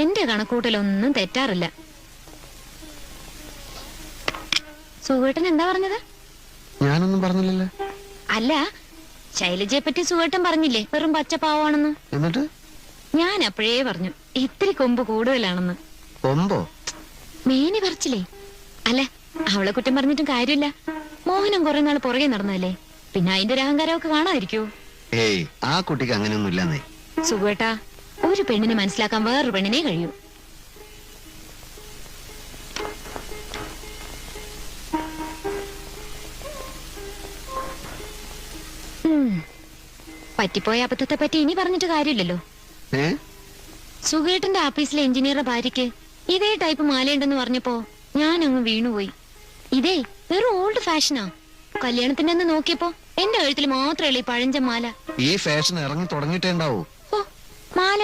എന്റെ കണക്കൂട്ടലൊന്നും തെറ്റാറില്ല. സുഖേട്ടൻ എന്താ പറഞ്ഞത്? ഞാനൊന്നും പറഞ്ഞില്ലല്ലോ. അല്ല, ശൈലജയെ പറ്റി സുഖേട്ടൻ പറഞ്ഞില്ലേ വെറും പച്ചപ്പാവാണെന്ന്? എന്നിട്ട് ഞാൻ അപ്പോഴേ പറഞ്ഞു ഇത്തിരി കൊമ്പ് കൂടുതലാണെന്ന്. കൊമ്പോ? മേനി പറിച്ചില്ലേ? അല്ല, അവളെ കുറ്റം പറഞ്ഞിട്ടും കാര്യമില്ല. മോഹനം കുറെ നാൾ പുറകെ നടന്നല്ലേ, പിന്നെ അതിന്റെ ഒരു അഹങ്കാരമൊക്കെ കാണാതിരിക്കോ? ഏയ്, ആ കുട്ടിക്ക് അങ്ങനെയൊന്നും ഇല്ലെന്നേ. സുഖേട്ടാ, ഒരു പെണ്ണിനെ മനസ്സിലാക്കാൻ വേറൊരു പെണ്ണിനെ കഴിയൂ. പറ്റിപ്പോയ അബദ്ധത്തെ പറ്റി ഇനി പറഞ്ഞിട്ട് കാര്യമില്ലല്ലോ. സുഖേട്ടന്റെ ഓഫീസിലെ എഞ്ചിനീയറുടെ ഭാര്യയ്ക്ക് ഇതേ ടൈപ്പ് മാലയുണ്ടെന്ന് പറഞ്ഞപ്പോ ഞാൻ അങ്ങ് വീണുപോയി. ഇതേ വെറും ഓൾഡ് ഫാഷനാ. കല്യാണത്തിന്റെ അന്ന് നോക്കിയപ്പോ എന്റെ കഴുത്തിൽ മാത്രമല്ലേ ഈ പഴഞ്ചൻ മാല. ഈ ഫാഷൻ ഇറങ്ങി തുടങ്ങിയിട്ടേ ഉണ്ടാവൂ. മാല